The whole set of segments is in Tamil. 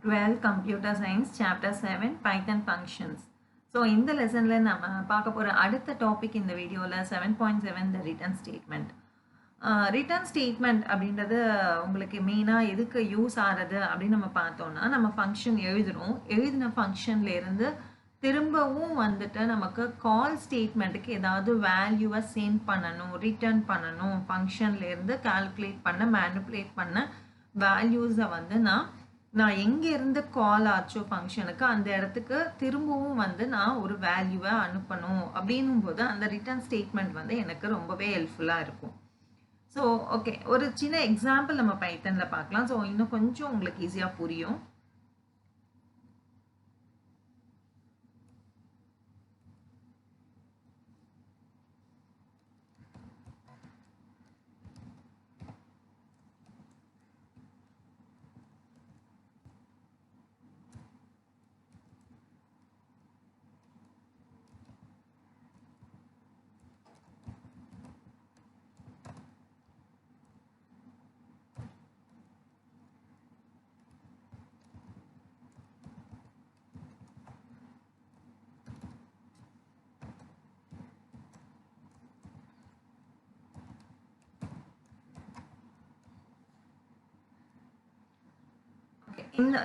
12 Computer Science Chapter 7 Python Functions. So இந்த லெசன்ல நம்ம பார்க்க போற அடுத்த டாபிக் இந்த வீடியோல 7.7 the written statement. Return statement அப்படின்றது உங்களுக்கு மெயினாக எதுக்கு யூஸ் ஆகிறது அப்படின்னு நம்ம பார்த்தோம்னா நம்ம ஃபங்க்ஷன் எழுதுகிறோம், எழுதின ஃபங்க்ஷன்லேருந்து திரும்பவும் வந்துட்டு நமக்கு கால் ஸ்டேட்மெண்ட்டுக்கு ஏதாவது வேல்யூவை சென்ட் பண்ணணும், ரிட்டர்ன் பண்ணணும், ஃபங்க்ஷன்லேருந்து கால்குலேட் பண்ண மேனிப்புலேட் பண்ண வேல்யூஸை வந்து நான் எங்கேருந்து கால் ஆச்சோ ஃபங்க்ஷனுக்கு அந்த இடத்துக்கு திரும்பவும் வந்து நான் ஒரு வேல்யூவை அனுப்பணும் அப்படின்னும் போது அந்த ரிட்டர்ன் ஸ்டேட்மெண்ட் வந்து எனக்கு ரொம்பவே ஹெல்ப்ஃபுல்லாக இருக்கும். ஸோ ஓகே, ஒரு சின்ன எக்ஸாம்பிள் நம்ம பைத்தனில் பார்க்கலாம். ஸோ இன்னும் கொஞ்சம் உங்களுக்கு ஈஸியாக புரியும்.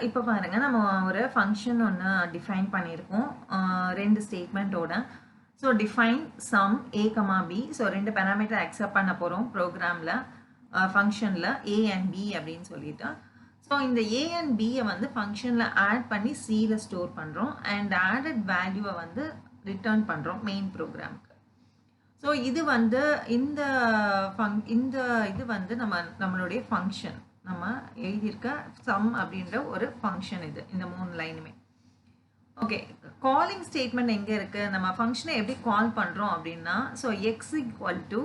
இப்போ பாருங்க, நம்ம ஒரு ஃபங்க்ஷன் ஒன்று டிஃபைன் பண்ணியிருக்கோம் ரெண்டு ஸ்டேட்மெண்ட்டோட. ஸோ டிஃபைன் சம் ஏ கமா பி. ஸோ ரெண்டு பேராமீட்டர் அக்செப்ட் பண்ண போகிறோம் ப்ரோக்ராமில், ஃபங்க்ஷனில் ஏ அண்ட் பி அப்படின்னு சொல்லிட்டு. ஸோ இந்த ஏ அண்ட் பியை வந்து ஃபங்க்ஷனில் ஆட் பண்ணி சியில் ஸ்டோர் பண்ணுறோம் அண்ட் ஆடட் வேல்யூவை வந்து ரிட்டர்ன் பண்ணுறோம் மெயின் ப்ரோக்ராமுக்கு. ஸோ இது வந்து இந்த இது வந்து நம்மளுடைய ஃபங்க்ஷன், நம்ம எழுதியிருக்க சம் அப்படின்ற ஒரு ஃபங்க்ஷன். இது இந்த 3 லைனுமே ஓகே. காலிங் ஸ்டேட்மெண்ட் எங்கே இருக்குது, நம்ம ஃபங்க்ஷனை எப்படி கால் பண்ணுறோம் அப்படின்னா, so x equal to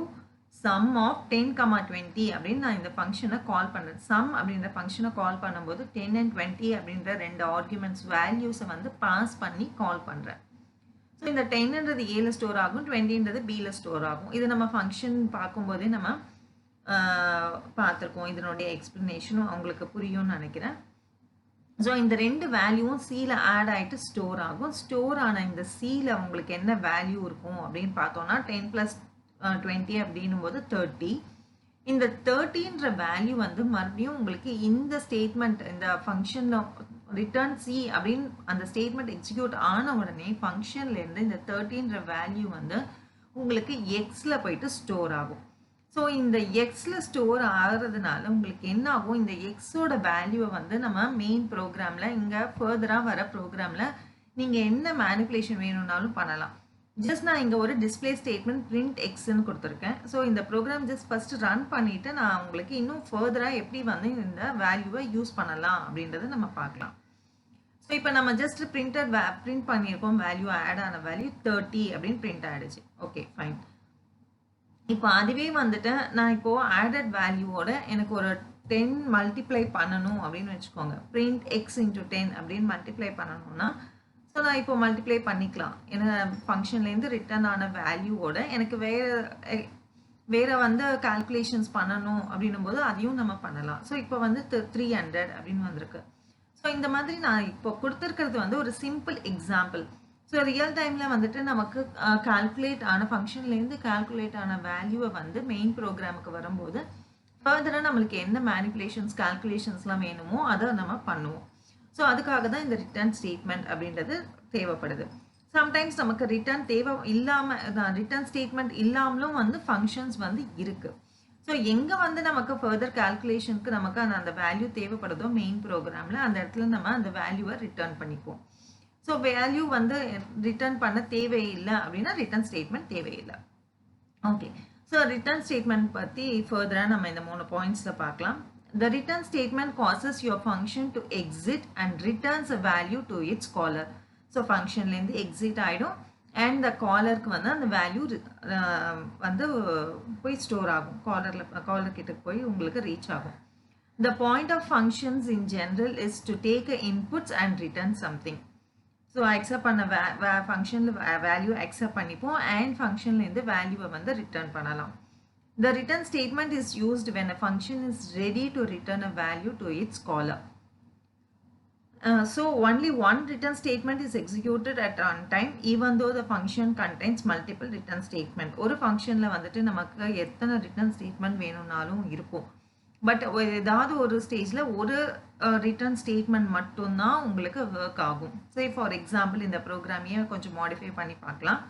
sum of 10, 20 அப்படின்னு நான் இந்த ஃபங்க்ஷனை கால் பண்ணுறேன். சம் அப்படின்ற ஃபங்க்ஷனை கால் பண்ணும்போது 10 and 20 அப்படின்ற ரெண்டு ஆர்குமெண்ட்ஸ் வேல்யூஸை வந்து பாஸ் பண்ணி கால் பண்ணுறேன். ஸோ இந்த 10ன்றது ஏல ஸ்டோர் ஆகும், 20ன்றது பியில் ஸ்டோர் ஆகும். இது நம்ம ஃபங்க்ஷன் பார்க்கும்போதே நம்ம பார்த்துருக்கோம். இதனுடைய எக்ஸ்பிளனேஷனும் அவங்களுக்கு புரியும்னு நினைக்கிறேன். ஸோ இந்த ரெண்டு வேல்யூவும் சியில் ஆட் ஆகிட்டு ஸ்டோர் ஆகும். ஸ்டோர் ஆன இந்த சியில் உங்களுக்கு என்ன வேல்யூ இருக்கும் அப்படின்னு பார்த்தோம்னா 10 + 20 அப்படின்னும் போது 30. இந்த 30ன்ற வேல்யூ வந்து மறுபடியும் உங்களுக்கு இந்த ஸ்டேட்மெண்ட், இந்த ஃபங்க்ஷனில் ரிட்டர்ன் சி அப்படின்னு அந்த ஸ்டேட்மெண்ட் எக்ஸிக்யூட் ஆன உடனே ஃபங்க்ஷன்லேருந்து இந்த 30ன்ற வேல்யூ வந்து உங்களுக்கு எக்ஸில் போயிட்டு ஸ்டோர் ஆகும். ஸோ இந்த எக்ஸில் ஸ்டோர் ஆகிறதுனால உங்களுக்கு என்ன ஆகும், இந்த எக்ஸோட வேல்யூவை வந்து நம்ம மெயின் ப்ரோக்ராமில், இங்கே ஃபர்தராக வர ப்ரோக்ராமில் நீங்கள் என்ன மேனிப்புலேஷன் வேணும்னாலும் பண்ணலாம். ஜஸ்ட் நான் இங்கே ஒரு டிஸ்பிளே ஸ்டேட்மெண்ட் பிரிண்ட் எக்ஸ்ன்னு கொடுத்துருக்கேன். ஸோ இந்த ப்ரோக்ராம் ஜஸ்ட் ஃபஸ்ட்டு ரன் பண்ணிவிட்டு நான் உங்களுக்கு இன்னும் ஃபர்தராக எப்படி வந்து இந்த வேல்யூவை யூஸ் பண்ணலாம் அப்படின்றத நம்ம பார்க்கலாம். ஸோ இப்போ நம்ம ஜஸ்ட் பிரிண்ட் பண்ணியிருக்கோம், வேல்யூ ஆட் ஆன வேல்யூ 30 அப்படின்னு பிரிண்ட் ஆகிடுச்சு. Okay fine. இப்போ அதுவே வந்துட்டு நான் இப்போது ஆடட் வேல்யூவோட எனக்கு ஒரு 10 மல்டிப்ளை பண்ணணும் அப்படின்னு வச்சுக்கோங்க. பிரிண்ட் எக்ஸ் இன்ட்டு 10 அப்படின்னு மல்டிப்ளை பண்ணணும்னா, ஸோ நான் இப்போ மல்டிப்ளை பண்ணிக்கலாம். ஏன்னா ஃபங்க்ஷன்லேருந்து ரிட்டர்ன் ஆன வேல்யூவோட எனக்கு வேறு வந்து கால்குலேஷன்ஸ் பண்ணணும் அப்படின்னும் போது அதையும் நம்ம பண்ணலாம். ஸோ இப்போ வந்து 300 அப்படின்னு வந்திருக்கு. ஸோ இந்த மாதிரி நான் இப்போ கொடுத்துருக்கிறது வந்து ஒரு சிம்பிள் எக்ஸாம்பிள். ஸோ ரியல் டைமில் வந்துட்டு நமக்கு கால்குலேட் ஆன ஃபங்க்ஷன்லேருந்து கால்குலேட் ஆன வேல்யூவை வந்து மெயின் ப்ரோக்ராமுக்கு வரும்போது ஃபர்தராக நம்மளுக்கு என்ன மேனிப்புலேஷன்ஸ் கால்குலேஷன்ஸ்லாம் வேணுமோ அதை நம்ம பண்ணுவோம். ஸோ அதுக்காக தான் இந்த ரிட்டர்ன் ஸ்டேட்மெண்ட் அப்படின்றது தேவைப்படுது. சம்டைம்ஸ் நமக்கு ரிட்டர்ன் ரிட்டர்ன் ஸ்டேட்மெண்ட் இல்லாமலும் வந்து ஃபங்க்ஷன்ஸ் வந்து இருக்குது. ஸோ எங்கே வந்து நமக்கு ஃபர்தர் கால்குலேஷனுக்கு நமக்கு அந்த வேல்யூ தேவைப்படுதோ மெயின் ப்ரோக்ராமில் அந்த இடத்துல நம்ம அந்த வேல்யூவை ரிட்டர்ன் பண்ணிப்போம். ஸோ வேல்யூ வந்து ரிட்டர்ன் பண்ண தேவையில்லை அப்படின்னா ரிட்டர்ன் ஸ்டேட்மெண்ட் தேவையில்லை. ஓகே, ஸோ ரிட்டர்ன் ஸ்டேட்மெண்ட் பற்றி ஃபர்தராக நம்ம இந்த 3 பாயிண்ட்ஸில் பார்க்கலாம். The return statement causes your function to exit and returns a value to its caller. So ஃபங்க்ஷன்லேருந்து எக்ஸிட் ஆகிடும் அண்ட் த காலருக்கு வந்து அந்த வேல்யூ வந்து போய் ஸ்டோர் ஆகும், காலர்கிட்ட போய் உங்களுக்கு ரீச் ஆகும். The point of functions in general is to take inputs and return something. So accept பண்ண ஃபங்க்ஷனில் வேல்யூ அக்செப்ட் பண்ணிப்போம் அண்ட் ஃபங்க்ஷன்லேருந்து வேல்யூவை வந்து ரிட்டர்ன் பண்ணலாம். The return statement is used when a function is ready to return a value to its caller. So only one return statement is executed at runtime even though the function contains multiple return statement. ஒரு functionல வந்துட்டு நமக்கு எத்தனை return statement வேணும்னாலும் இருக்கும். பட் ஏதாவது ஒரு ஸ்டேஜ்ல ஒரு ரிட்டர்ன் ஸ்டேட்மெண்ட் மட்டும்தான் உங்களுக்கு ஒர்க் ஆகும். சே ஃபார் எக்ஸாம்பிள் இந்த ப்ரோக்ராமையே கொஞ்சம் மாடிஃபை பண்ணி பார்க்கலாம்.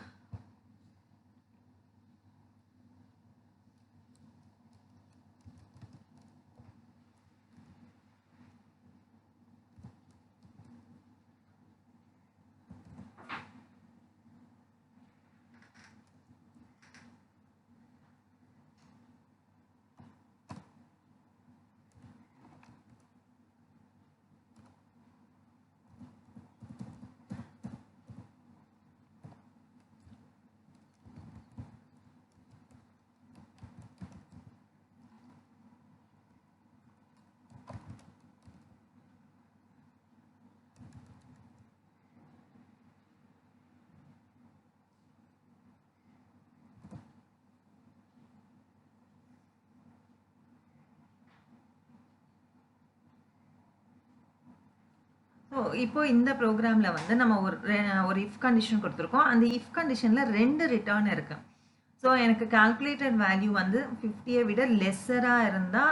இப்போ இந்த ப்ரோக்ராம்ல வந்து நம்ம ஒரு இஃப் கண்டிஷன் கொடுத்துருக்கோம். அந்த இஃப் கண்டிஷன்ல 2 ரிட்டர்ன் இருக்கு. ஸோ எனக்கு கால்குலேட்டட் வேல்யூ வந்து 50யை விட லெஸ்ஸரா இருந்தா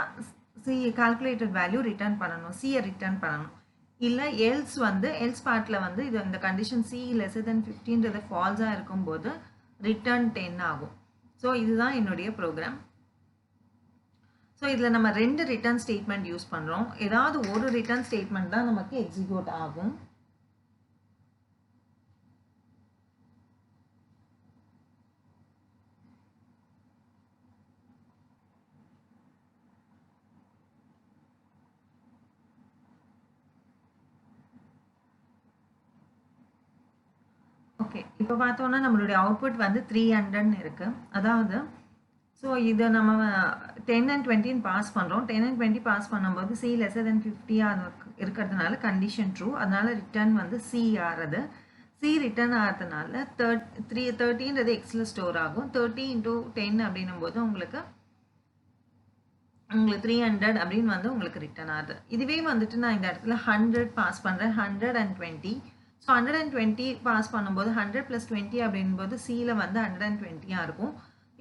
கால்குலேட்டட் வேல்யூ ரிட்டர்ன் பண்ணணும், சியை ரிட்டர்ன் பண்ணணும். இல்லை எல்ஸ் பார்ட்ல வந்து இது இந்த கண்டிஷன் சி லெஸ்ஸர் தென் 50ன்றது ஃபால்ஸா இருக்கும்போது ரிட்டர்ன் 10 ஆகும். ஸோ இதுதான் என்னுடைய ப்ரோக்ராம். ஸோ இதில் நம்ம 2 ரிட்டர்ன் ஸ்டேட்மெண்ட் யூஸ் பண்ணுறோம். ஏதாவது ஒரு ரிட்டர்ன் ஸ்டேட்மெண்ட் தான் நமக்கு எக்ஸிக்யூட் ஆகும். ஓகே, இப்போ பார்த்தோம்னா நம்மளுடைய அவுட்புட் வந்து 300 இருக்கு. அதாவது ஸோ இதை நம்ம 10 and 20 பாஸ் பண்ணுறோம். 10 and 20 பாஸ் பண்ணும்போது சி லெஸ்ஸர் தென் 50 இருக்கிறதுனால கண்டிஷன் ட்ரூ. அதனால ரிட்டர்ன் வந்து சி ஆறுது. சி ரிட்டர்ன் ஆகிறதுனால 30ன்றது எக்ஸில் ஸ்டோர் ஆகும். 30 × 10 அப்படின்னும் போது உங்களுக்கு 300 அப்படின்னு வந்து உங்களுக்கு ரிட்டர்ன் ஆகுது. இதுவே வந்துட்டு நான் இந்த இடத்துல 100 பாஸ் பண்ணுறேன், 120. ஸோ 120 பாஸ் பண்ணும்போது 100 + 20 அப்படின்போது சியில் வந்து 120 இருக்கும்.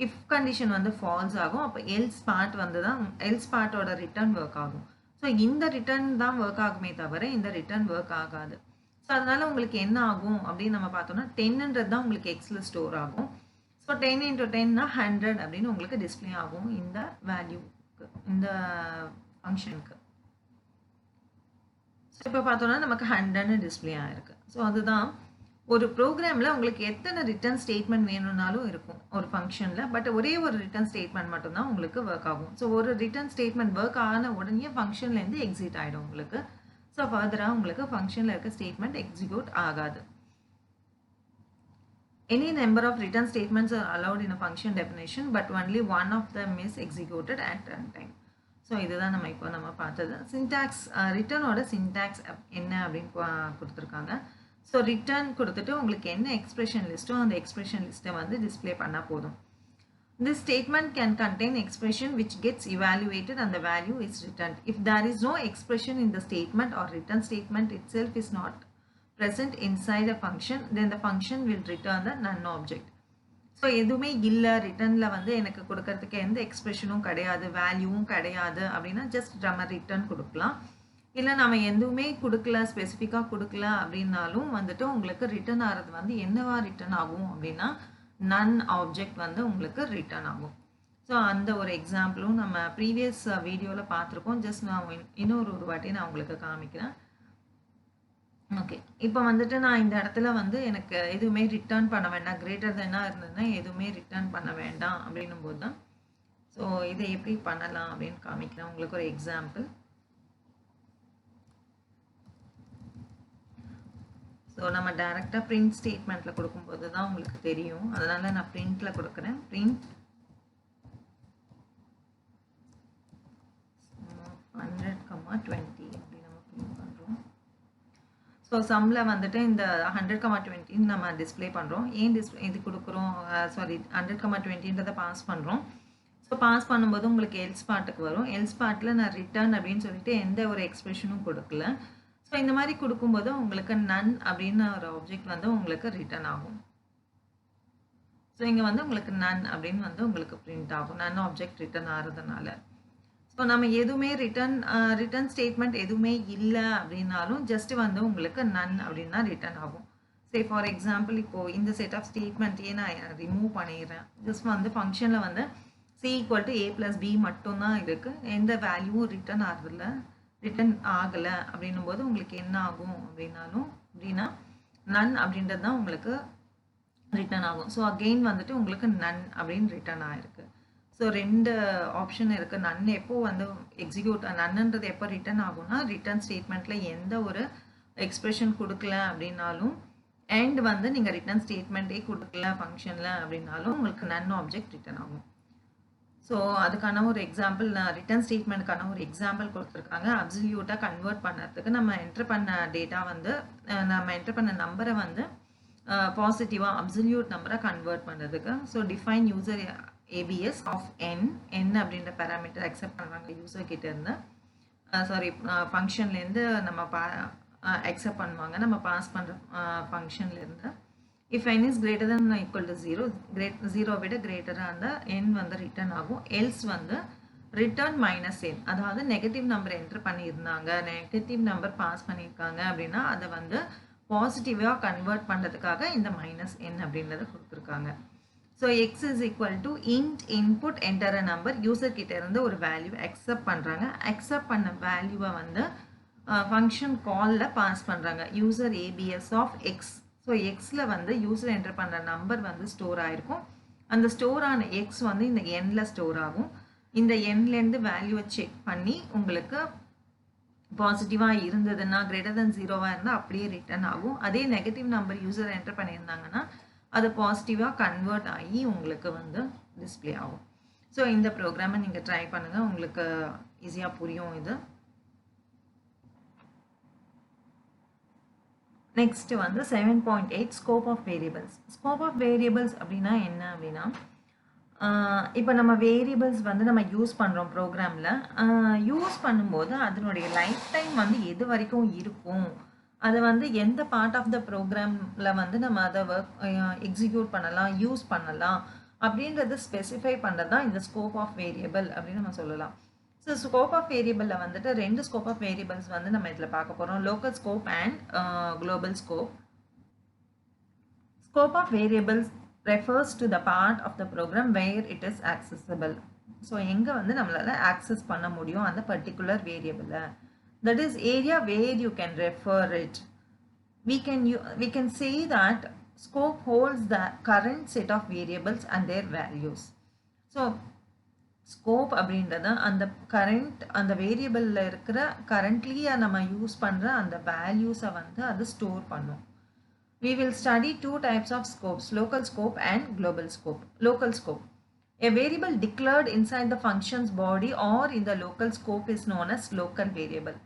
இஃப் கண்டிஷன் வந்து ஃபால்ஸ் ஆகும். அப்போ எல்ஸ் பார்ட் வந்து தான் எல்ஸ் பார்ட்டோட ரிட்டர்ன் ஒர்க் ஆகும். ஸோ இந்த ரிட்டர்ன் தான் ஒர்க் ஆகுமே தவிர இந்த ரிட்டர்ன் ஒர்க் ஆகாது. ஸோ அதனால உங்களுக்கு என்ன ஆகும் அப்படின்னு நம்ம பார்த்தோம்னா 10ன்றது தான் உங்களுக்கு எக்ஸில் ஸ்டோர் ஆகும். ஸோ 10 × 10 100 அப்படின்னு உங்களுக்கு டிஸ்பிளே ஆகும் இந்த வேல்யூக்கு, இந்த ஃபங்க்ஷனுக்கு. ஸோ இப்போ பார்த்தோம்னா நமக்கு 100ன்னு டிஸ்பிளே ஆயிருக்கு. ஸோ அதுதான் ஒரு ப்ரோக்ராமில் உங்களுக்கு எத்தனை ரிட்டர்ன் ஸ்டேட்மெண்ட் வேணும்னாலும் இருக்கும் ஒரு ஃபங்க்ஷனில். பட் ஒரே ஒரு ரிட்டர்ன் ஸ்டேட்மெண்ட் மட்டும்தான் உங்களுக்கு ஒர்க் ஆகும். ஸோ ஒரு ரிட்டர்ன் ஸ்டேட்மெண்ட் ஒர்க் ஆன உடனே ஃபங்க்ஷன்லேருந்து எக்ஸிட் ஆகிடும் உங்களுக்கு. ஸோ ஃபர்தராக உங்களுக்கு ஃபங்க்ஷனில் இருக்க ஸ்டேட்மெண்ட் எக்ஸிக்யூட் ஆகாது. Any number of return statements are allowed in a function definition, but only one of them is executed at runtime. So இதுதான் நம்ம இப்போ பார்த்தது. சின்டாக்ஸ் ரிட்டர்னோட சின்டாக்ஸ் என்ன அப்படின்னு கொடுத்துருக்காங்க. ஸோ ரிட்டர்ன் கொடுத்துட்டு உங்களுக்கு என்ன எக்ஸ்பிரஷன் லிஸ்ட்டோ அந்த எக்ஸ்பிரஷன் லிஸ்ட்டை வந்து டிஸ்பிளே பண்ணால் போதும். This statement can contain expression which gets evaluated and the value is returned. If there is no expression in the statement or return statement itself is not present inside a function, then the function will return the none object. So எதுவுமே இல்லை ரிட்டர்னில் வந்து எனக்கு கொடுக்கறதுக்கு எந்த எக்ஸ்பிரஷனும் கிடையாது, வேல்யூவும் கிடையாது அப்படின்னா ஜஸ்ட் நம்ம ரிட்டர்ன் கொடுக்கலாம். இல்லை நம்ம எதுவுமே கொடுக்கல, ஸ்பெசிஃபிக்காக கொடுக்கல அப்படின்னாலும் வந்துட்டு உங்களுக்கு ரிட்டர்ன் ஆகிறது வந்து என்னவா ரிட்டர்ன் ஆகும் அப்படின்னா நன் ஆப்ஜெக்ட் வந்து உங்களுக்கு ரிட்டர்ன் ஆகும். ஸோ அந்த ஒரு எக்ஸாம்பிளும் நம்ம ப்ரீவியஸ் வீடியோவில் பார்த்துருக்கோம். ஜஸ்ட் நான் இன்னொரு வாட்டி நான் உங்களுக்கு காமிக்கிறேன். ஓகே, இப்போ வந்துட்டு நான் இந்த இடத்துல வந்து எனக்கு எதுவுமே ரிட்டர்ன் பண்ண வேண்டாம், கிரேட்டர் தென்னாக இருந்ததுன்னா எதுவுமே ரிட்டர்ன் பண்ண வேண்டாம் அப்படின்னும் போது தான் ஸோ இதை எப்படி பண்ணலாம் அப்படின்னு காமிக்கிறேன் உங்களுக்கு ஒரு எக்ஸாம்பிள். ஸோ நம்ம டைரெக்டாக பிரிண்ட் ஸ்டேட்மெண்ட்டில் கொடுக்கும்போது தான் உங்களுக்கு தெரியும். அதனால் நான் பிரிண்டில் கொடுக்குறேன். பிரிண்ட் 100,20 அப்படி நம்ம பிரிண்ட் பண்ணுறோம். ஸோ சம்மில் வந்துட்டு இந்த 100,20 நம்ம டிஸ்பிளே பண்ணுறோம். ஏன் இது கொடுக்குறோம், சாரி 100,20ன்றதை பாஸ் பண்ணுறோம். ஸோ பாஸ் பண்ணும்போது உங்களுக்கு எல்ஸ் பார்ட்டுக்கு வரும். எல்ஸ் பார்ட்டில் நான் ரிட்டர்ன் அப்படின்னு சொல்லிட்டு எந்த ஒரு எக்ஸ்பிரஷனும் கொடுக்கல. ஸோ இந்த மாதிரி கொடுக்கும்போது உங்களுக்கு நன் அப்படின்னு ஒரு ஆப்ஜெக்ட் வந்து உங்களுக்கு ரிட்டர்ன் ஆகும். ஸோ இங்கே வந்து உங்களுக்கு நன் அப்படின்னு வந்து உங்களுக்கு பிரிண்ட் ஆகும், நன் ஆப்ஜெக்ட் ரிட்டர்ன் ஆகிறதுனால. ஸோ நம்ம எதுவுமே ரிட்டர்ன் ஸ்டேட்மெண்ட் எதுவுமே இல்லை அப்படின்னாலும் ஜஸ்ட் வந்து உங்களுக்கு நன் அப்படின்னா ரிட்டர்ன் ஆகும். சே ஃபார் எக்ஸாம்பிள் இப்போது இந்த செட் ஆஃப் ஸ்டேட்மெண்ட்டையே நான் ரிமூவ் பண்ணிடுறேன். ஜஸ்ட் வந்து ஃபங்க்ஷனில் வந்து C equal to A plus B மட்டும்தான் இருக்குது, எந்த வேல்யூவும் ரிட்டர்ன் ஆகலை அப்படின்னும் போது உங்களுக்கு என்ன ஆகும் அப்படின்னா நன் அப்படின்றது தான் உங்களுக்கு ரிட்டர்ன் ஆகும். ஸோ அகெயின் வந்துட்டு உங்களுக்கு நன் அப்படின்னு ரிட்டர்ன் ஆகிருக்கு. ஸோ 2 ஆப்ஷன் இருக்குது. நன் எப்போ வந்து நன்னுன்றது எப்போ ரிட்டர்ன் ஆகும்னா ரிட்டர்ன் ஸ்டேட்மெண்ட்டில் எந்த ஒரு எக்ஸ்பிரஷன் கொடுக்கல அப்படின்னாலும் அண்ட் வந்து நீங்கள் ரிட்டர்ன் ஸ்டேட்மெண்ட்டே கொடுக்கல ஃபங்க்ஷனில் அப்படின்னாலும் உங்களுக்கு நன் ஆப்ஜெக்ட் ரிட்டர்ன் ஆகும். ஸோ அதுக்கான ஒரு எக்ஸாம்பிள், ரிட்டர்ன் ஸ்டேட்மெண்ட்டுக்கான ஒரு எக்ஸாம்பிள் கொடுத்துருக்காங்க. அப்சல்யூட்டாக கன்வெர்ட் பண்ணுறதுக்கு நம்ம என்டர் பண்ண டேட்டா வந்து நம்ம என்டர் பண்ண நம்பரை வந்து பாசிட்டிவாக அப்சல்யூட் நம்பரை கன்வெர்ட் பண்ணுறதுக்கு. So define user ABS of n அப்படின்ற பேராமீட்டர் அக்செப்ட் பண்ணுறாங்க யூசர் கிட்ட இருந்து. ஃபங்க்ஷன்லேருந்து நம்ம அக்செப்ட் பண்ணுவாங்க நம்ம பாஸ் பண்ணுற ஃபங்க்ஷன்லேருந்து. If n is greater than equal to 0 விட கிரேட்டராக இருந்தால் n வந்து ரிட்டர்ன் ஆகும். எல்ஸ் வந்து ரிட்டர்ன் -n, அதாவது நெகட்டிவ் நம்பர் என்டர் பண்ணியிருந்தாங்க, நெகட்டிவ் நம்பர் பாஸ் பண்ணியிருக்காங்க அப்படின்னா அதை வந்து பாசிட்டிவாக கன்வெர்ட் பண்ணுறதுக்காக இந்த -n அப்படின்றத கொடுத்துருக்காங்க. So x is equal to int input enter a number, user கிட்ட இருந்து ஒரு வேல்யூ அக்செப்ட் பண்ணுறாங்க. அக்செப்ட் பண்ண வேல்யூவை வந்து ஃபங்க்ஷன் காலில் பாஸ் பண்ணுறாங்க, user ABS of x. So எக்ஸில் வந்து யூசர் என்டர் பண்ணுற நம்பர் வந்து ஸ்டோர் ஆகிருக்கும். அந்த ஸ்டோர் ஆன எக்ஸ் வந்து இந்த எண்ணில் ஸ்டோர் ஆகும். இந்த எண்லேருந்து வேல்யூவை செக் பண்ணி உங்களுக்கு பாசிட்டிவாக இருந்ததுன்னா கிரேட்டர் தென் 0வாக இருந்தால் அப்படியே ரிட்டர்ன் ஆகும். அதே நெகட்டிவ் நம்பர் யூசர் என்டர் பண்ணியிருந்தாங்கன்னா அது பாசிட்டிவாக கன்வெர்ட் ஆகி உங்களுக்கு வந்து டிஸ்பிளே ஆகும். ஸோ இந்த ப்ரோக்ராமை நீங்கள் ட்ரை பண்ணுங்கள், உங்களுக்கு ஈஸியாக புரியும் இது. நெக்ஸ்ட் வந்து 7.8 scope of variables. Scope of variables அப்படின்னா என்ன அப்படின்னா, இப்போ நம்ம வேரியபிள்ஸ் வந்து நம்ம யூஸ் பண்ணுறோம் ப்ரோக்ராமில். யூஸ் பண்ணும்போது அதனுடைய லைஃப் டைம் வந்து எது வரைக்கும் இருக்கும், அதை வந்து எந்த பார்ட் ஆஃப் த ப்ரோக்ராமில் வந்து நம்ம அதை எக்ஸிக்யூட் பண்ணலாம், யூஸ் பண்ணலாம் அப்படின்றது ஸ்பெசிஃபை பண்ணுறது தான் இந்த ஸ்கோப் ஆஃப் வேரியபிள் அப்படின்னு நம்ம சொல்லலாம். ஸோ ஸ்கோப் ஆஃப் வேரியபிளில் வந்துட்டு 2 ஸ்கோப் ஆஃப் வேரியபிள்ஸ் வந்து நம்ம இதில் பார்க்க போகிறோம், local scope and global scope. Scope of variables refers to the part of the program where it is accessible. So எங்கே வந்து நம்மளால் ஆக்சஸ் பண்ண முடியும் அந்த particular வேரியபிளை, that is area where you can refer it. We can say that scope holds the current set of variables and their values. So scope அப்படின்றது அந்த கரண்ட் அந்த வேரியபிளில் இருக்கிற கரண்ட்லி நம்ம யூஸ் பண்ணுற அந்த வேல்யூஸை வந்து அது ஸ்டோர் பண்ணும். We will study 2 types of scopes, local scope and global scope. Local scope, a variable declared inside the function's body or in the local scope is known as local variable.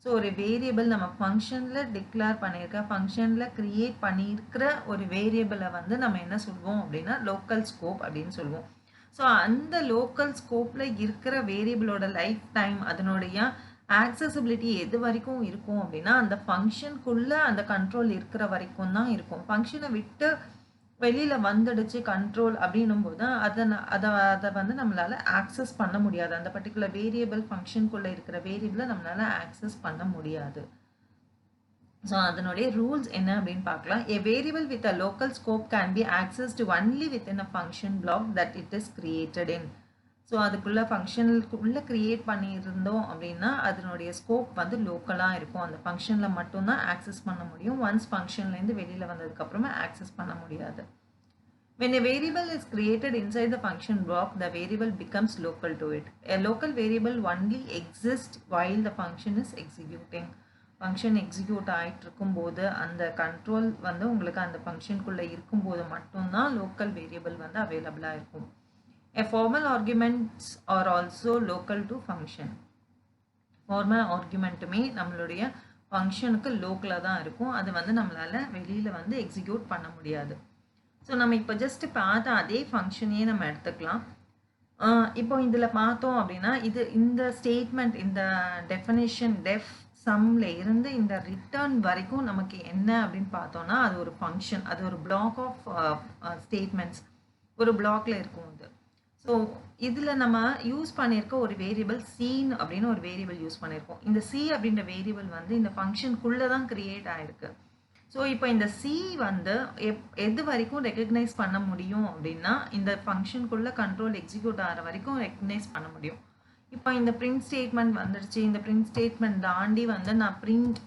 So ஒரு வேரியபிள் நம்ம ஃபங்க்ஷனில் டிக்ளேர் பண்ணியிருக்க ஃபங்க்ஷனில் க்ரியேட் பண்ணியிருக்கிற ஒரு வேரியபிளை வந்து நம்ம என்ன சொல்லுவோம் அப்படின்னா லோக்கல் ஸ்கோப் அப்படின்னு சொல்லுவோம். ஸோ அந்த லோக்கல் ஸ்கோப்பில் இருக்கிற வேரியபிளோட லைஃப் டைம் அதனுடைய ஆக்சசிபிலிட்டி எது வரைக்கும் இருக்கும் அப்படின்னா அந்த ஃபங்க்ஷனுக்குள்ளே அந்த கண்ட்ரோல் இருக்கிற வரைக்கும் தான் இருக்கும். ஃபங்க்ஷனை விட்டு வெளியில் வந்துடுச்சு கண்ட்ரோல் அப்படின்னும் போது அதை வந்து நம்மளால் ஆக்சஸ் பண்ண முடியாது. அந்த பர்டிகுலர் வேரியபிள் ஃபங்க்ஷனுக்குள்ளே இருக்கிற வேரியபிளை நம்மளால் ஆக்சஸ் பண்ண முடியாது. ஸோ அதனுடைய ரூல்ஸ் என்ன அப்படின்னு பார்க்கலாம். A variable with a local scope can be accessed only within a function block that it is created in. So அதுக்குள்ளே ஃபங்க்ஷனுக்குள்ளே க்ரியேட் பண்ணியிருந்தோம் அப்படின்னா அதனுடைய ஸ்கோப் வந்து லோக்கலாக இருக்கும், அந்த ஃபங்க்ஷனில் மட்டும்தான் ஆக்சஸ் பண்ண முடியும். ஒன்ஸ் ஃபங்க்ஷன்லேருந்து வெளியில் வந்ததுக்கப்புறமா ஆக்சஸ் பண்ண முடியாது. When a variable is created inside the function block, the variable becomes local to it. A local variable only exists while the function is executing. Function execute ஆகிட்டு இருக்கும்போது அந்த கண்ட்ரோல் வந்து உங்களுக்கு அந்த ஃபங்க்ஷனுக்குள்ளே இருக்கும்போது மட்டும்தான் லோக்கல் வேரியபிள் வந்து அவைலபிளாக இருக்கும். A formal arguments are also local to function. Formal ஆர்குமெண்ட்டுமே நம்மளுடைய ஃபங்க்ஷனுக்கு லோக்கலாக தான் இருக்கும், அது வந்து நம்மளால் வெளியில் வந்து எக்ஸிக்யூட் பண்ண முடியாது. ஸோ நம்ம இப்போ ஜஸ்ட் பார்த்த அதே ஃபங்க்ஷனையே நம்ம எடுத்துக்கலாம். இப்போ இதில் பார்த்தோம் அப்படின்னா இந்த ஸ்டேட்மெண்ட் இந்த டெஃபினேஷன் சம்ல இருந்து இந்த ரிட்டர்ன் வரைக்கும் நமக்கு என்ன அப்படின்னு பார்த்தோம்னா அது ஒரு ஃபங்க்ஷன், அது ஒரு பிளாக் ஆஃப் ஸ்டேட்மெண்ட்ஸ் ஒரு பிளாக்ல இருக்கும் அது. ஸோ இதில் நம்ம யூஸ் பண்ணியிருக்க ஒரு வேரியபிள் சீன் அப்படின்னு ஒரு வேரியபிள் யூஸ் பண்ணியிருக்கோம். இந்த சி அப்படின்ற வேரியபிள் வந்து இந்த ஃபங்க்ஷனுக்குள்ளே தான் கிரியேட் ஆயிருக்கு. ஸோ இப்போ இந்த சி வந்து எது வரைக்கும் ரெக்கக்னைஸ் பண்ண முடியும் அப்படின்னா இந்த ஃபங்க்ஷனுக்குள்ளே கண்ட்ரோல் எக்ஸிக்யூட் ஆகிற வரைக்கும் ரெக்கக்னைஸ் பண்ண முடியும். இப்போ இந்த பிரிண்ட் ஸ்டேட்மெண்ட் வந்துடுச்சு. இந்த பிரிண்ட் ஸ்டேட்மெண்ட் தாண்டி வந்து நான் பிரிண்ட்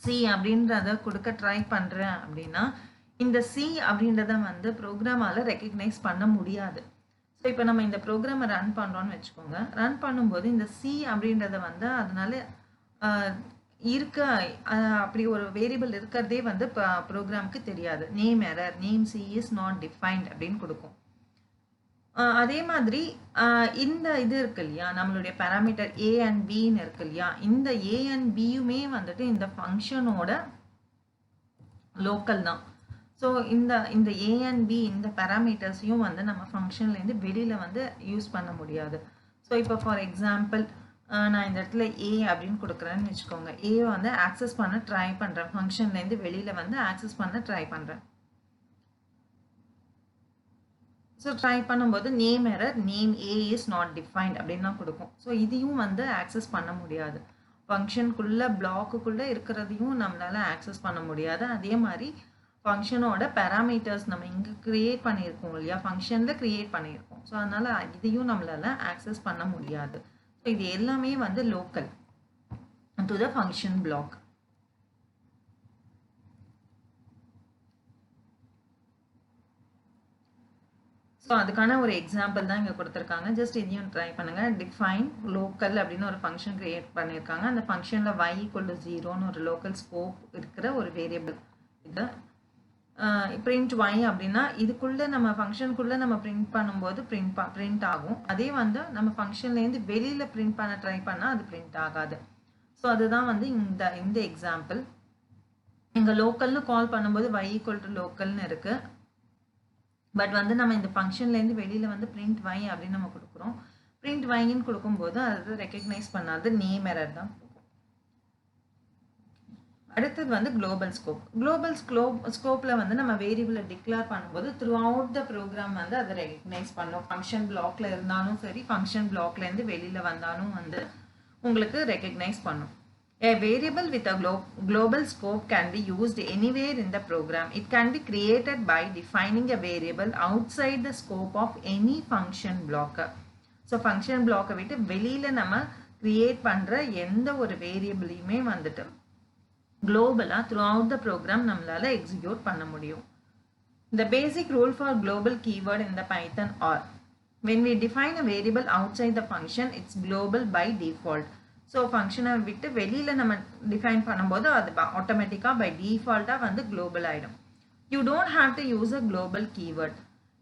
சி அப்படின்றத கொடுக்க ட்ரை பண்ணுறேன் அப்படின்னா இந்த சி அப்படின்றத வந்து ப்ரோக்ராமால் ரெக்கக்னைஸ் பண்ண முடியாது. ஸோ இப்போ நம்ம இந்த ப்ரோக்ராமை ரன் பண்ணுறோன்னு வச்சுக்கோங்க. ரன் பண்ணும்போது இந்த சி அப்படின்றத வந்து அதனால இருக்க அப்படி ஒரு வேரியபிள் இருக்கிறதே வந்து ப்ரோக்ராமுக்கு தெரியாது. Name error, name C is not defined அப்படின்னு கொடுக்கும். அதே மாதிரி இந்த இது இருக்கு இல்லையா, நம்மளுடைய பேராமீட்டர் ஏ அண்ட் பின்னு இருக்கு இல்லையா, இந்த ஏ அண்ட் பியுமே வந்துட்டு இந்த ஃபங்க்ஷனோட லோக்கல் தான். ஸோ இந்த ஏ அண்ட் பி இந்த பேராமீட்டர்ஸையும் வந்து நம்ம ஃபங்க்ஷன்லேருந்து வெளியில் வந்து யூஸ் பண்ண முடியாது. ஸோ இப்போ ஃபார் எக்ஸாம்பிள் நான் இந்த இடத்துல ஏ அப்படின்னு கொடுக்குறேன்னு வச்சுக்கோங்க. ஏ வந்து ஆக்சஸ் பண்ண ட்ரை பண்ணுறேன், ஃபங்க்ஷன்லேருந்து வெளியில் வந்து ஆக்சஸ் பண்ண ட்ரை பண்ணுறேன். ஸோ ட்ரை பண்ணும்போது name error, name A is not defined அப்படின்னு தான் கொடுக்கும். ஸோ இதையும் வந்து ஆக்சஸ் பண்ண முடியாது. ஃபங்க்ஷனுக்குள்ளே பிளாக்குக்குள்ளே இருக்கிறதையும் நம்மளால் ஆக்சஸ் பண்ண முடியாது. அதே மாதிரி ஃபங்க்ஷனோட பேராமீட்டர்ஸ் நம்ம இங்கே க்ரியேட் பண்ணியிருக்கோம் இல்லையா, ஃபங்க்ஷனில் க்ரியேட் பண்ணியிருக்கோம். ஸோ அதனால் இதையும் நம்மளால் ஆக்சஸ் பண்ண முடியாது. ஸோ இது எல்லாமே வந்து local to the function black. So அதுக்கான ஒரு எக்ஸாம்பிள் தான் இங்கே கொடுத்துருக்காங்க. ஜஸ்ட் இதையும் ட்ரை பண்ணுங்கள். டிஃபைன் லோக்கல் அப்படின்னு ஒரு ஃபங்க்ஷன் க்ரியேட் பண்ணியிருக்காங்க. அந்த ஃபங்க்ஷனில் y = 0ன்னு ஒரு லோக்கல் ஸ்கோப் இருக்கிற ஒரு வேரியபிள் இது. பிரிண்ட் y அப்படின்னா இதுக்குள்ளே நம்ம ஃபங்க்ஷனுக்குள்ளே நம்ம பிரிண்ட் பண்ணும்போது பிரிண்ட் ஆகும். அதே வந்து நம்ம ஃபங்க்ஷன்லேருந்து வெளியில் பிரிண்ட் பண்ண ட்ரை பண்ணால் அது பிரிண்ட் ஆகாது. ஸோ அதுதான் வந்து இந்த எக்ஸாம்பிள். இங்கே லோக்கல்னு கால் பண்ணும்போது y = லோக்கல்னு இருக்குது. பட் வந்து நம்ம இந்த ஃபங்க்ஷன்லேருந்து வெளியில் வந்து பிரிண்ட் y அப்படின்னு நம்ம கொடுக்குறோம். பிரிண்ட் yன்னு கொடுக்கும்போது அது ரெக்கக்னைஸ் பண்ணாது, நேம் எரர் தான் கொடுக்கும். அடுத்தது வந்து குளோபல் ஸ்கோப். குளோபல் ஸ்கோப்பில் வந்து நம்ம வேரியபிளை டிக்ளேர் பண்ணும்போது த்ரூ அவுட் த ப்ரோக்ராம் வந்து அதை ரெக்கக்னைஸ் பண்ணும். ஃபங்க்ஷன் பிளாக்ல இருந்தாலும் சரி, ஃபங்க்ஷன் பிளாக்லேருந்து வெளியில் வந்தாலும் வந்து உங்களுக்கு ரெக்கக்னைஸ் பண்ணும். A variable with a global scope can be used anywhere in the program. It can be created by defining a variable outside the scope of any function block. So function block விட்டு வெளியில நம்ம create பண்ற எந்த ஒரு வேரியபிளையுமே வந்துட்டு globally throughout the program நம்மளால execute பண்ண முடியும். The basic rule for global keyword in the Python are when we define a variable outside the function, it's global by default. So ஃபங்க்ஷனை விட்டு வெளியில் நம்ம டிஃபைன் பண்ணும்போது அது ஆட்டோமேட்டிக்காக பை டிஃபால்ட்டாக வந்து குளோபல் ஆகிடும். You don't have to use a global keyword.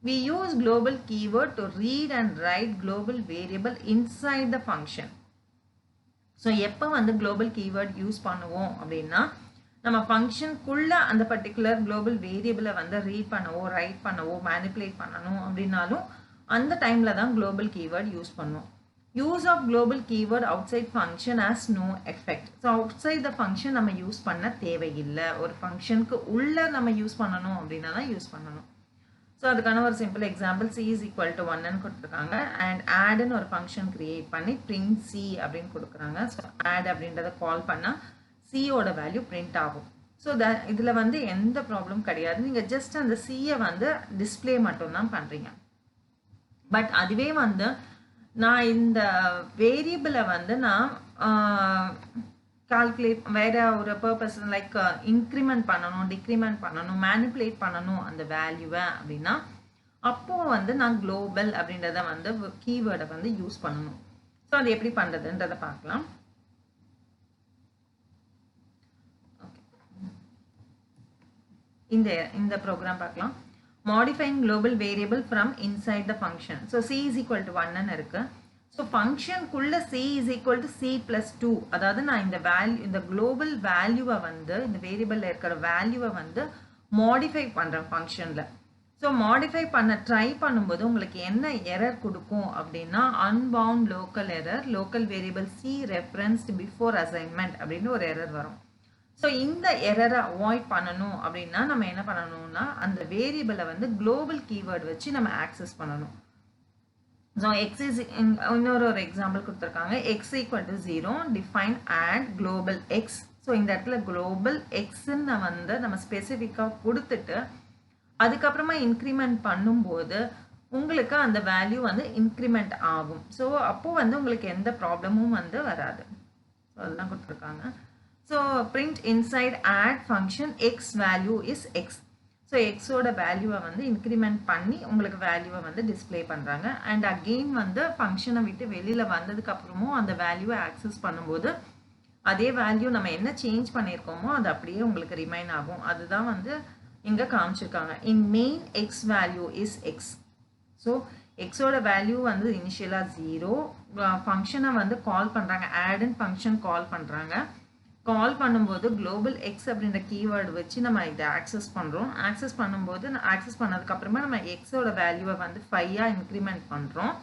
We use global keyword to read and write global variable inside the function. So எப்போ வந்து குளோபல் கீவேர்ட் யூஸ் பண்ணுவோம் அப்படின்னா நம்ம ஃபங்க்ஷனுக்குள்ளே அந்த பர்டிகுலர் குளோபல் வேரியபிளை வந்து ரீட் பண்ணவோ ரைட் பண்ணவோ மேனிப்புலேட் பண்ணணும் அப்படின்னாலும் அந்த டைமில் தான் குளோபல் கீவேர்ட் யூஸ் பண்ணுவோம். Use of global keyword outside function has no effect. So outside the function நம்ம யூஸ் பண்ண தேவையில்லை. ஒரு ஃபங்க்ஷனுக்கு உள்ள நம்ம யூஸ் பண்ணணும் அப்படின்னா தான் யூஸ் பண்ணணும். ஸோ அதுக்கான ஒரு simple example c is equal to 1ன்னு கொடுத்துருக்காங்க. அண்ட் ஆட்னு ஒரு ஃபங்க்ஷன் கிரியேட் பண்ணி print c அப்படின்னு கொடுக்குறாங்க. ஸோ ஆட் அப்படின்றத கால் பண்ணால் சியோட வேல்யூ பிரிண்ட் ஆகும். ஸோ இதில் வந்து எந்த ப்ராப்ளம் கிடையாது. நீங்கள் ஜஸ்ட் அந்த சியை வந்து டிஸ்பிளே மட்டும்தான் பண்ணுறீங்க. பட் அதுவே வந்து நான் இந்த வேரியபிளை வந்து நான் கால்குலேட் வேற ஒரு பர்பஸ் லைக் இன்க்ரிமெண்ட் பண்ணணும், டிக்ரிமெண்ட் பண்ணணும், மேனிப்புலேட் பண்ணணும் அந்த வேல்யூவை அப்படின்னா அப்போ வந்து நான் குளோபல் அப்படின்றத வந்து கீவேர்டை வந்து யூஸ் பண்ணணும். ஸோ அது எப்படி பண்ணுறதுன்றதை பார்க்கலாம். இந்த ப்ரோக்ராம் பார்க்கலாம். Modifying global variable from inside the function. So c is equal to 1ன்னு இருக்கு. ஸோ ஃபங்க்ஷனுக்குள்ள c is equal to c plus 2. அதாவது நான் இந்த குளோபல் வேல்யூவை வந்து இந்த வேரியபிளில் இருக்கிற வேல்யூவை வந்து மாடிஃபை பண்ணுறேன் ஃபங்க்ஷனில். ஸோ மாடிஃபை பண்ண ட்ரை பண்ணும்போது உங்களுக்கு என்ன எரர் கொடுக்கும் அப்படின்னா unbound local error, local variable C referenced before assignment அப்படின்னு ஒரு எரர் வரும். ஸோ இந்த எரரை அவாய்ட் பண்ணணும் அப்படின்னா நம்ம என்ன பண்ணணும்னா அந்த வேரியபிளை வந்து குளோபல் கீவேர்டு வச்சு நம்ம ஆக்சஸ் பண்ணணும். ஸோ எக்ஸ் இஸ் இன்னொரு எக்ஸாம்பிள் கொடுத்துருக்காங்க. X equal to 0 define add global x. So இந்த இடத்துல குளோபல் எக்ஸ்ன்னு வந்து நம்ம ஸ்பெசிஃபிக்காக கொடுத்துட்டு அதுக்கப்புறமா இன்க்ரிமெண்ட் பண்ணும்போது உங்களுக்கு அந்த வேல்யூ வந்து இன்க்ரிமெண்ட் ஆகும். ஸோ அப்போது வந்து உங்களுக்கு எந்த ப்ராப்ளமும் வந்து வராது. ஸோ அதெல்லாம் கொடுத்துருக்காங்க. So print inside add function X value is x. So எக்ஸோட வேல்யூவை வந்து இன்க்ரிமெண்ட் பண்ணி உங்களுக்கு வேல்யூவை வந்து டிஸ்பிளே பண்ணுறாங்க. அண்ட் அகெயின் வந்து ஃபங்க்ஷனை விட்டு வெளியில் வந்ததுக்கப்புறமும் அந்த வேல்யூவை ஆக்சஸ் பண்ணும்போது அதே வேல்யூ நம்ம என்ன சேஞ்ச் பண்ணியிருக்கோமோ அது அப்படியே உங்களுக்கு ரிமைன் ஆகும். அதுதான் வந்து இங்கே காமிச்சிருக்காங்க. இன் main X value is x. So எக்ஸோட வேல்யூ வந்து இனிஷியலாக 0. ஃபங்க்ஷனை வந்து கால் பண்ணுறாங்க, ஆடுன்னு ஃபங்க்ஷன் கால் பண்ணுறாங்க. கால் பண்ணும்போது குளோபல் எக்ஸ் அப்படின்ற கீவேர்டு வச்சு நம்ம இதை ஆக்சஸ் பண்ணுறோம். ஆக்சஸ் பண்ணும்போது ஆக்சஸ் பண்ணதுக்கப்புறமா நம்ம எக்ஸோட வேல்யூவை வந்து 5 இன்க்ரிமெண்ட் பண்ணுறோம்.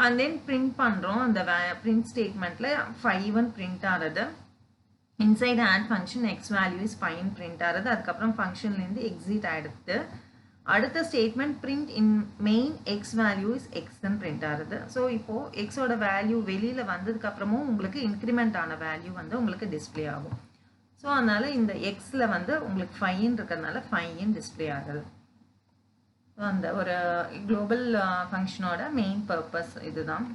அண்ட் தென் பிரிண்ட் பண்ணுறோம். அந்த பிரிண்ட் ஸ்டேட்மெண்ட்டில் 5 பிரிண்ட் ஆகிறது. Inside add function X value is 5 print ஆகிறது. அதுக்கப்புறம் ஃபங்க்ஷன்லேருந்து எக்ஸிட் ஆகிடுது. அடுத்த statement print in main X value is எக்ஸ்ன்னு பிரிண்ட் ஆகுது. ஸோ இப்போது எக்ஸோட வேல்யூ வெளியில் வந்ததுக்கப்புறமும் உங்களுக்கு இன்க்ரிமெண்ட் ஆன வேல்யூ வந்து உங்களுக்கு டிஸ்பிளே ஆகும். ஸோ அதனால் இந்த எக்ஸில் வந்து உங்களுக்கு 5 இருக்கிறதுனால 5 டிஸ்பிளே ஆகுது. ஸோ அந்த ஒரு குளோபல் ஃபங்க்ஷனோட மெயின் பர்பஸ் இதுதான்.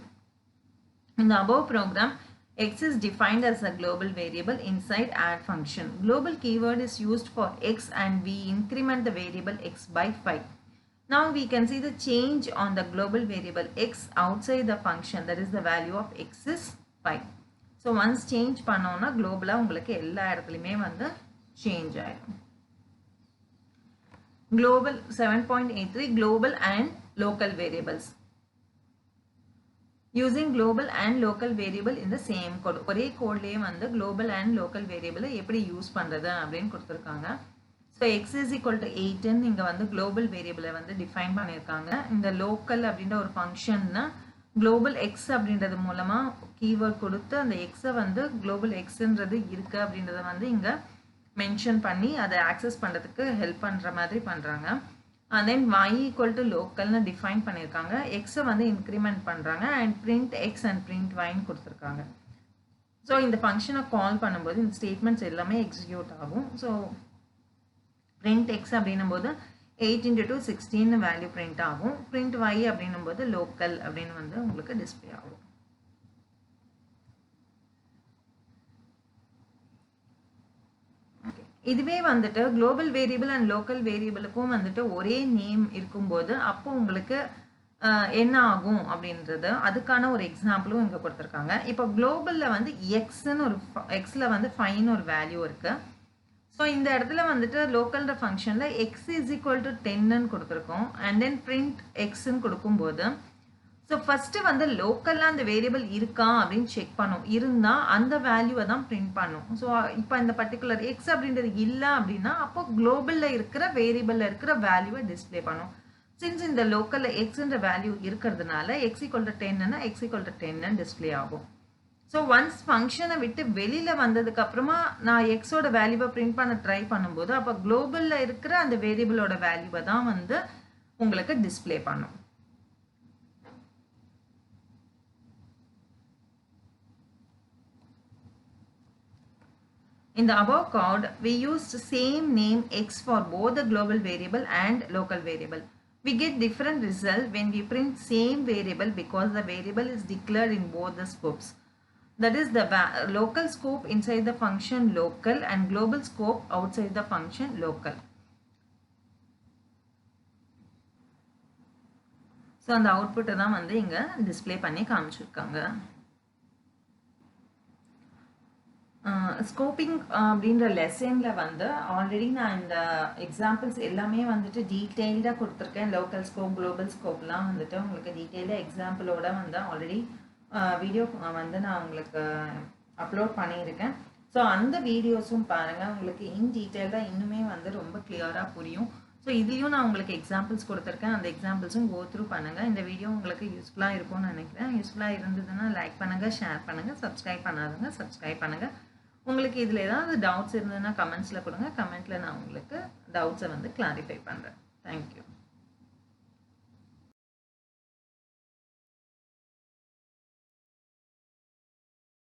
இந்த above program x is defined as a global variable inside add function. Global keyword is used for x and we increment the variable x by 5. Now we can see the change on the global variable x outside the function, that is the value of x is 5. So once change பண்ணோம்னா global உங்களுக்கு எல்லா இடத்துலையுமே வந்து change ஆயிடும். Global 7.83 global and local variables. Using global and local variable in the same code. ஒரே கோட்லேயே வந்து global and local variable எப்படி யூஸ் பண்ணுறது அப்படின்னு கொடுத்துருக்காங்க. So x is equal to 8 இங்கே வந்து global variable வந்து டிஃபைன் பண்ணியிருக்காங்க. இந்த local அப்படின்ற ஒரு ஃபங்க்ஷன்னா global x அப்படின்றது மூலமாக கீவேர்ட் கொடுத்து அந்த எக்ஸை வந்து global xன்றது இருக்குது அப்படின்றத வந்து இங்கே மென்ஷன் பண்ணி அதை ஆக்சஸ் பண்ணுறதுக்கு ஹெல்ப் பண்ணுற மாதிரி பண்ணுறாங்க. and then y equal to localனு டிஃபைன் பண்ணியிருக்காங்க. எக்ஸை வந்து இன்க்ரிமெண்ட் பண்ணுறாங்க and print X and print yன்னு கொடுத்துருக்காங்க. ஸோ இந்த ஃபங்க்ஷனை கால் பண்ணும்போது இந்த ஸ்டேட்மெண்ட்ஸ் எல்லாமே எக்ஸிக்யூட் ஆகும். ஸோ பிரிண்ட் எக்ஸ் அப்படின்னும் போது 8 × 2 16 வேல்யூ பிரிண்ட் ஆகும். பிரிண்ட் y அப்படின்னும் போது லோக்கல் அப்படின்னு வந்து உங்களுக்கு டிஸ்பிளே ஆகும். இதுவே வந்துட்டு குளோபல் வேரியபிள் அண்ட் லோக்கல் வேரியபிளுக்கும் வந்துட்டு ஒரே நேம் இருக்கும்போது அப்போ உங்களுக்கு என்ன ஆகும் அப்படின்றது அதுக்கான ஒரு எக்ஸாம்பிளும் இங்கே கொடுத்துருக்காங்க. இப்போ குளோபலில் வந்து எக்ஸ்ன்னு ஒரு எக்ஸில் வந்து 5ன்னு ஒரு வேல்யூ இருக்குது. ஸோ இந்த இடத்துல வந்துட்டு லோக்கல்ன்ற ஃபங்க்ஷனில் எக்ஸ் இஸ் ஈக்குவல் டு 10ன்னு கொடுத்துருக்கோம். அண்ட் தென் பிரிண்ட் எக்ஸ்ன்னு கொடுக்கும்போது ஸோ ஃபஸ்ட்டு வந்து லோக்கலில் அந்த வேரியபிள் இருக்கா அப்படின்னு செக் பண்ணும். இருந்தால் அந்த வேல்யூவை தான் பிரிண்ட் பண்ணும். ஸோ இப்போ இந்த பர்டிகுலர் எக்ஸ் அப்படின்றது இல்லை அப்படின்னா அப்போ குளோபலில் இருக்கிற வேரியபிளில் இருக்கிற வேல்யூவை டிஸ்பிளே பண்ணும். சின்ஸ் இந்த லோக்கலில் எக்ஸ்ன்ற வேல்யூ இருக்கிறதுனால எக்ஸ் ஈக்குவல் டு 10ன்னா எக்ஸ் ஈக்குவல் டு 10ன்னு டிஸ்பிளே ஆகும். ஸோ ஒன்ஸ் ஃபங்க்ஷனை விட்டு வெளியில் வந்ததுக்கப்புறமா நான் எக்ஸோட வேல்யூவை பிரிண்ட் பண்ண ட்ரை பண்ணும்போது அப்போ குளோபலில் இருக்கிற அந்த வேரியபிளோட வேல்யூவை தான் வந்து உங்களுக்கு டிஸ்பிளே பண்ணும். In the above code, we used same name x for both the global variable and local variable. We get different result when we print same variable because the variable is declared in both the scopes. That is the local scope inside the function local and global scope outside the function local. So அந்த அவுட்புட்டை தான் வந்து இங்கே டிஸ்பிளே பண்ணி காமிச்சிருக்காங்க. ஸ்கோப்பிங் அப்படின்ற லெசனில் வந்து ஆல்ரெடி நான் இந்த எக்ஸாம்பிள்ஸ் எல்லாமே வந்துட்டு டீட்டெயில்டாக கொடுத்துருக்கேன். லோக்கல் ஸ்கோப் குளோபல் ஸ்கோப்லாம் வந்துட்டு உங்களுக்கு டீட்டெயிலாக எக்ஸாம்பிளோட வந்து ஆல்ரெடி வீடியோ வந்து நான் உங்களுக்கு அப்லோட் பண்ணியிருக்கேன். ஸோ அந்த வீடியோஸும் பாருங்கள், உங்களுக்கு இன் டீட்டெயிலாக இன்னுமே வந்து ரொம்ப கிளியராக புரியும். ஸோ இதுலேயும் நான் உங்களுக்கு எக்ஸாம்பிள்ஸ் கொடுத்துருக்கேன். அந்த எக்ஸாம்பிள்ஸும் கோ த்ரூ பண்ணுங்கள். இந்த வீடியோ உங்களுக்கு யூஸ்ஃபுல்லாக இருக்கும்னு நினைக்கிறேன். யூஸ்ஃபுல்லாக இருந்ததுன்னா லைக் பண்ணுங்கள், ஷேர் பண்ணுங்கள், சப்ஸ்கிரைப் பண்ணாதுங்க சப்ஸ்கிரைப் பண்ணுங்கள். உங்களுக்கு இதில் ஏதாவது டவுட்ஸ் இருந்ததுன்னா கமெண்ட்ஸில் கொடுங்க. கமெண்ட்டில் நான் உங்களுக்கு டவுட்ஸை வந்து கிளாரிஃபை பண்ணுறேன். தேங்க்யூ.